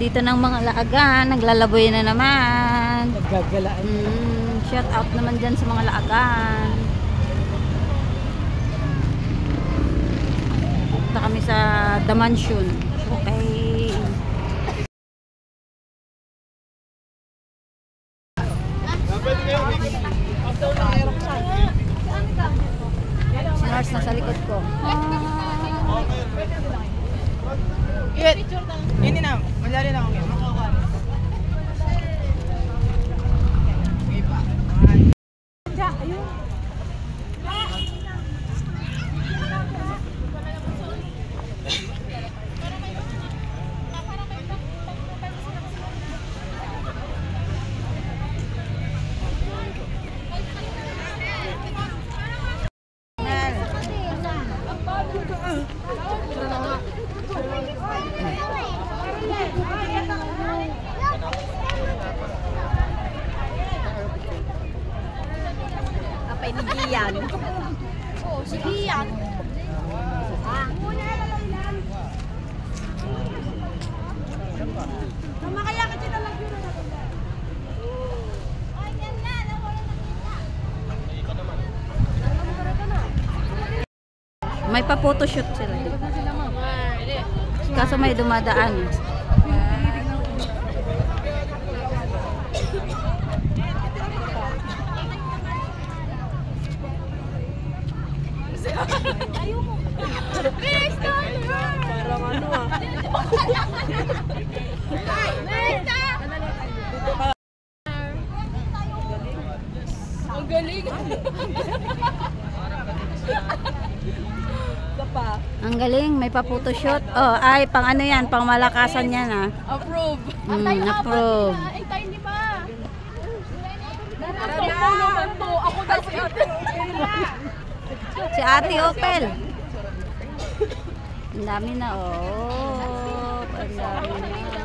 dito ng mga laagan, naglalaboy na naman. Naggagalaan. Shout out naman dyan sa mga laagan. Punta kami sa The Mansion. Okay. Si Nars nasa likod ko. Hindi na. Madali lang ako. Apay ni Gian. Oo, si Gian. Makaya ka dito lang yun. Ay, yan na. Nawala na kita. May pa-photoshoot sila. Kaso may dumadaan. Ayoko. Next time! Parang ano ah. Next time! Ang galing. Ang galing, may pa-photoshoot. Oh, ay, pang ano yan, pang malakasan yan ah. Approve. Approve. Ay, tayo hindi pa. Naman to. Ako daw si Ate. Si Ate Opel. Ang dami na oh. Ang dami na.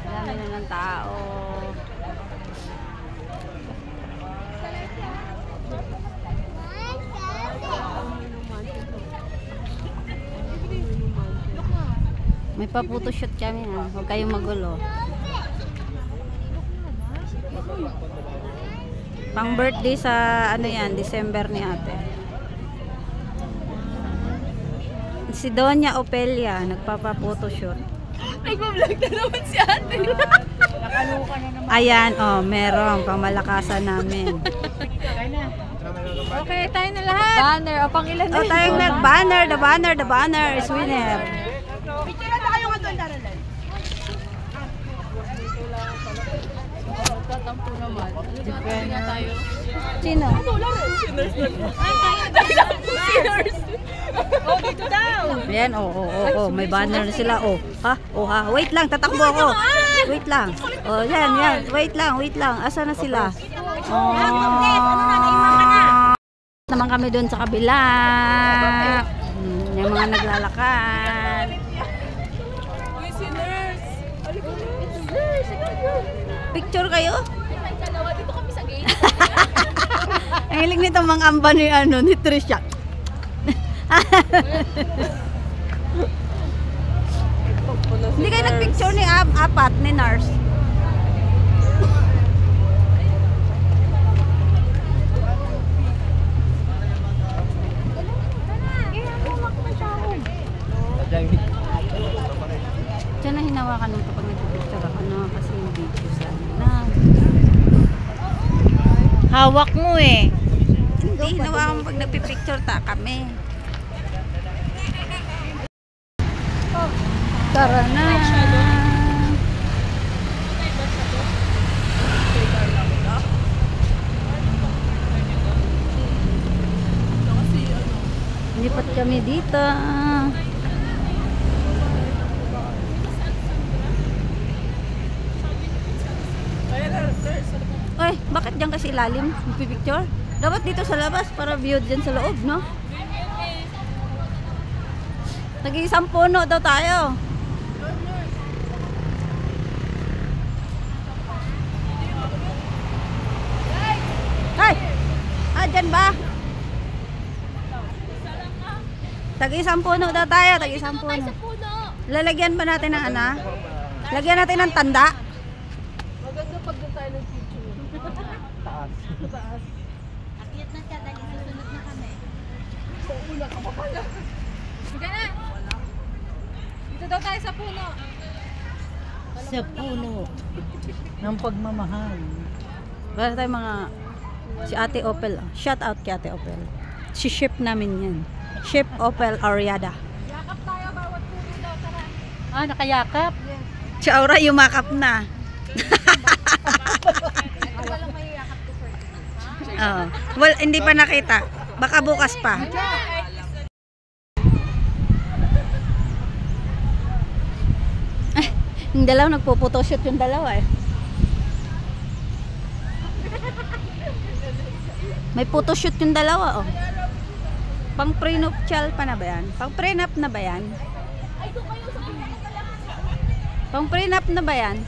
Ang dami na ng tao. May pa-photoshoot kami ha. Huwag kayong magulo. Pang birthday sa ano yan, December ni ate. Si Doña Opelia nagpapa-photoshoot. Nagpa-vlog na naman si Ate. Nakaluka na naman. Ayan, oh, meron pang malakasan namin. Okay, tayo na lahat. Banner, o pang ilan na Oh, tayong nag-banner, the banner is winner. Picture na kayo nga doon, Daralyn. Tatampo naman. Depende nga tayo. Sino? Ay, tayo sinners. Oh, dito daw. Ayan, oh, may banner na sila, oh. Ha, wait lang, tatakbo ako. Wait lang. Oh, yan, wait lang. Asa na sila? Oh. Naman kami doon sa kabila. Yung mga naglalakad. Uy, sinners. Picture kayo? Dalawa dito kami sa gate. Ang hilig nito mga amba ni Trisha. Hindi kayo nagpicture ni apat ni Nars. Diyan na hinawakan nung kapag nagpipicture ako na kasi yung video sana. Hawak mo eh. Hindi hinawakan pag nagpipicture kami. Tara na. Lipat kami dito. Oy, bakit diyan kasi ilalim? Magpipicture? Dapat dito sa labas para view dyan sa loob, no? Nag-iisang puno daw tayo. Ay! Dyan ba? Tag-isang puno daw tayo, tag-isang puno. Lalagyan ba natin ng ano? Lagyan natin ng tanda. Maganda pag doon tayo ng picture. Taas. Taas. Akyat na siya dahil susunod na kami. So, una ka pa pala. Sige na. Dito daw tayo sa puno. Sa puno. Ng pagmamahal. Para tayo mga... Si Ate Opel. Shout out kay Ate Opel. Si ship namin yan. Ship Opel Ariada. Yakap tayo bawat puno daw. Tara. Ah, nakayakap. Si Aura yumakap na. Ito walang may yakap to first. Oo. Well, hindi pa nakita. Baka bukas pa. Yung dalawa, nagpo-photoshoot yung dalawa eh. May photoshoot yung dalawa oh. Pang prenuptial pa na ba yan? Pang prenup na ba yan? Pang prenup na ba yan?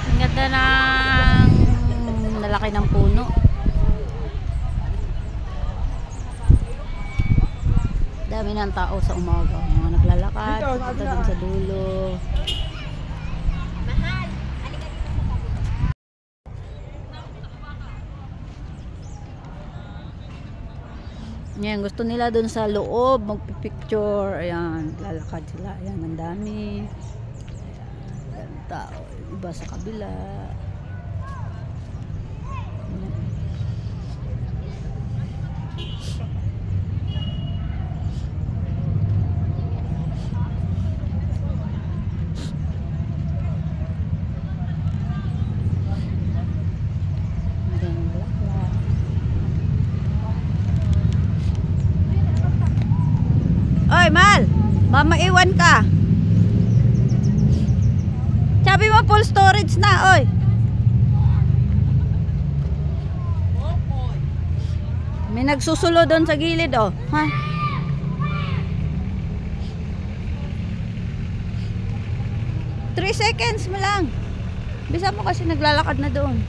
Ang ganda ng lalaki ng puno. Dami ng tao sa umaga. Mga naglalakad, punta dun sa dulo. Yan, gusto nila dun sa loob magpipicture. Ayan, lalakad sila. Ayan, ang dami. Ayan, tao. Iba sa kabila. Ayan. Ayan, ang bulaklak. Oy, Mal! Mamaiwan ka! Sabi mo full storage na, oy! May nagsusulo doon sa gilid, oh. Ha? Three seconds mo lang. Bisa mo kasi naglalakad na doon.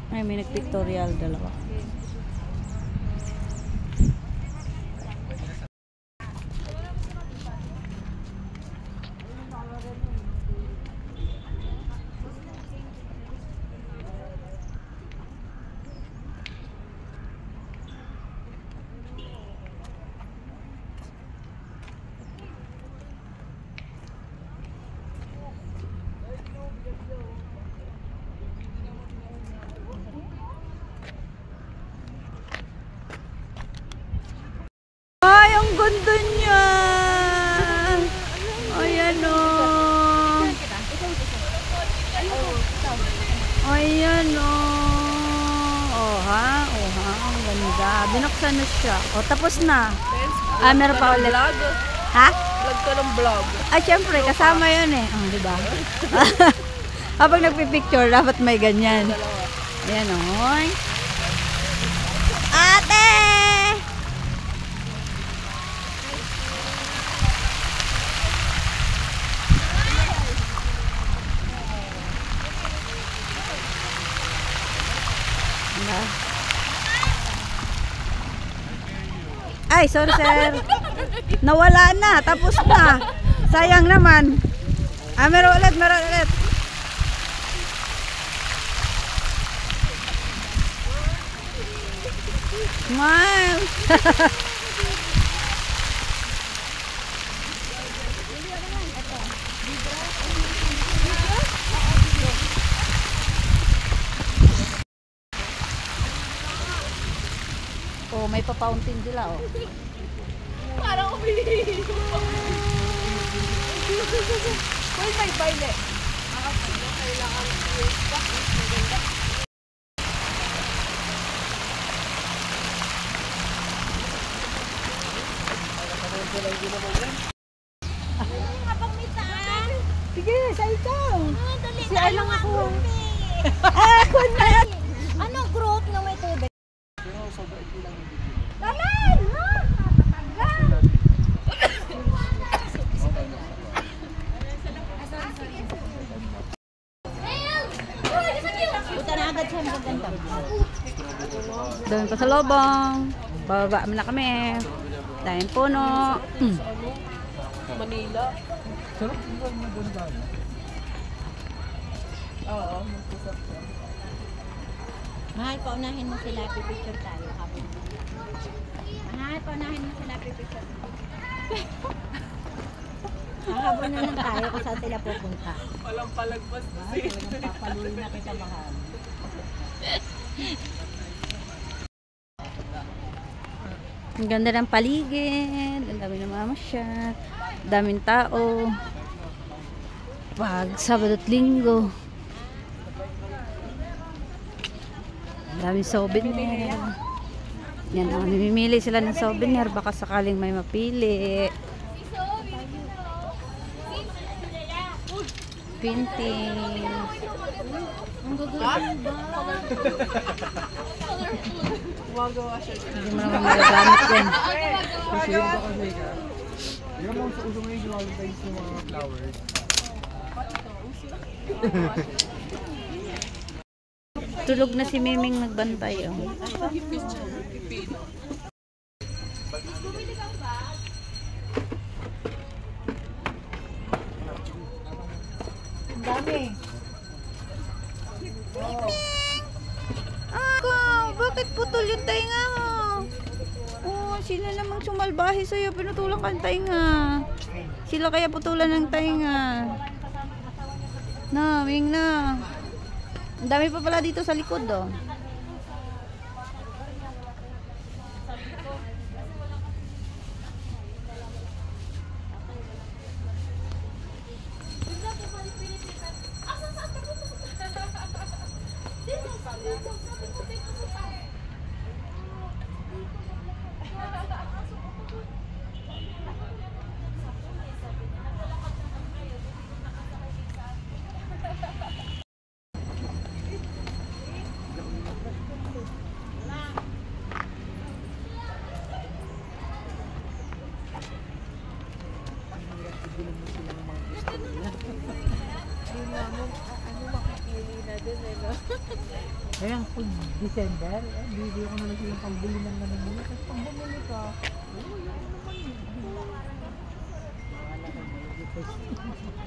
Ay, may nag-pictorial dalawa. Ay, ang ganda niya! Ayan o! Ayan o! Oh ha? Oh ha? Ang ganda. Binuksan na siya. O, tapos na. Ah, meron pa ulit. Vlog. Ha? Vlog ka ng vlog. Ah, syempre, kasama yun eh. Oh, diba? Kapag nagpipicture, dapat may ganyan. Ayan o. Ate! Ay, sorry sir. Nawala na, tapos na. Sayang naman. Ah, meron ulit, meron ulit. Smile. Oh, may pa-fountain sila, oh. Parang umiinom. Uy, may baile. Kailangan maganda. Habang may saan? Sige, sa ikaw. Dali Si na Ay lang ako. Ako na. Ano group na may tubig? Laman! Ha? Tatanggal! Puta na agad siya maganda. Dami pa sa lobong. Bababa na kami. Daming puno. Manila. Sarap yung maganda. Oo, magpusap siya. Mahal, paunahin mo sila, pipicture tayo. Mahal, paunahin mo sila, pipicture tayo. Habang na lang tayo kung saan sila pupunta. Walang palagpas kasi. Papaluin na kita, mahal. Ang ganda ng paligid. Ang dami ng mamasyat. Daming tao. Pag Sabado at Linggo. Ang daming souvenir. Yan, namimili sila ng souvenir. Baka sakaling may mapili. Painting. Ang gagawin ba? Gumagawa siya. Hindi mo naman magagamit yan. Yung mga sa uso ngayon, yung Valentine's yung mga flowers. Tulog na si Miming nagbantay. Oh. Ang dami. Ako, bakit putol yung tainga mo? Oh, sila namang sumalbahe sa'yo. Pinutulang ka ng tainga. Sila kaya putulan ng tainga. Na, Ming na. Ang dami pa pala dito sa likod, oh. Kaya pag December, bibili ko na lang silang pambili ng naman nila. Tapos pag bumili ka, yun naman yun. Wala kang